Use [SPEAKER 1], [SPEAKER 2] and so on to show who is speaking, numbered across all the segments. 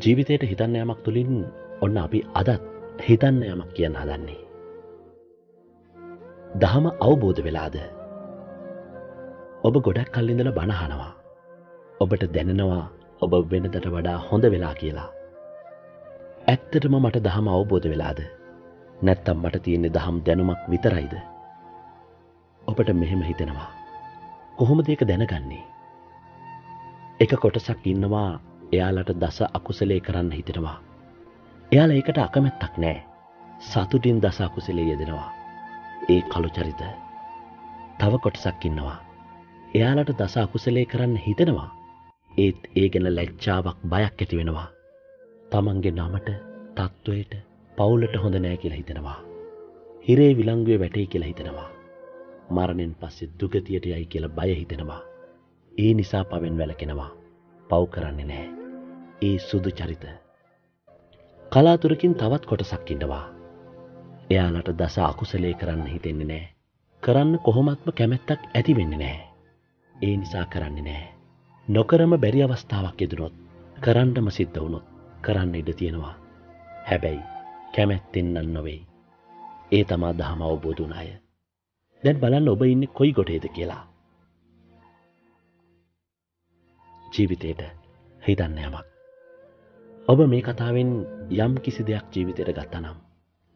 [SPEAKER 1] ජීවිතයට හිතන්න යමක් තුලින් ඔන්න අපි අදත් හිතන්න යමක් කියන්න හදන්නේ. දහම අවබෝධ වෙලාද? ඔබ ගොඩක් කල් ඉඳලා බණ අහනවා. ඔබට දැනෙනවා ඔබ වෙනදට වඩා හොඳ වෙලා කියලා. ඇත්තටම මට දහම අවබෝධ වෙලාද? නැත්තම් මට තියෙන්නේ දහම් දැනුමක් විතරයිද? ඔබට මෙහෙම හිතෙනවා. කොහොමද ඒක දැනගන්නේ? එක කොටසක් ඉන්නවා එයාලට දස අකුසලයේ කරන්න හිතෙනවා. එයාලා ඒකට අකමැත්තක් නැහැ. සතුටින් දස අකුසලයේ යෙදෙනවා. ඒ කළු චරිත. තව කොටසක් ඉන්නවා. එයාලට දස අකුසලයේ කරන්න හිතෙනවා. ඒත් ඒ ගැන ලැජ්ජාවක් බයක් ඇති වෙනවා. තමන්ගේ නමට, තත්වයට, පවුලට හොඳ නැහැ කියලා හිතෙනවා. හිරේ විලංගුවේ වැටේ කියලා හිතෙනවා. මරණයෙන් පස්සේ දුගතියට යයි කියලා බය හිතෙනවා. ඒ නිසා පවෙන් වැළකෙනවා. පව් කරන්නේ නැහැ. ඒ සුදු චරිත. කලාතුරකින් තවත් කොටසක් ඉන්නවා. එයාලට දස අකුසලයේ කරන්න හිතෙන්නේ නැහැ. කරන්න කොහොමත්ම කැමැත්තක් ඇති වෙන්නේ නැහැ. ඒ නිසා කරන්නේ නැහැ. නොකරම බැරි අවස්ථාවක් යෙදුනොත්, කරන්නම සිද්ධ වුණොත් කරන්න ඉඩ තියෙනවා. හැබැයි කැමැත්තෙන් නම් නොවේ. ඒ තමා දහම අවබෝධ වුණ අය. දැන් බලන්න ඔබ ඉන්නේ කොයි කොටේද කියලා. ජීවිතේට හිතන්න යමක්. ඔබ මේ කතාවෙන් යම් කිසි දෙයක් ජීවිතයට ගත්තා නම්,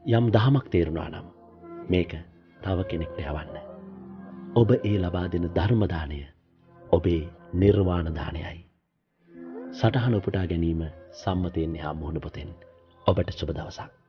[SPEAKER 1] යම් දහමක් තේරුණා නම්, මේක තව කෙනෙක්ට යවන්න. ඔබ ඒ ලබා දෙන ධර්ම දාණය ඔබේ නිර්වාණ දාණයයි. සටහන උපුටා ගැනීම සම්මතයෙන් එහා මුහුණ පොතෙන්. ඔබට සුබ දවසක්.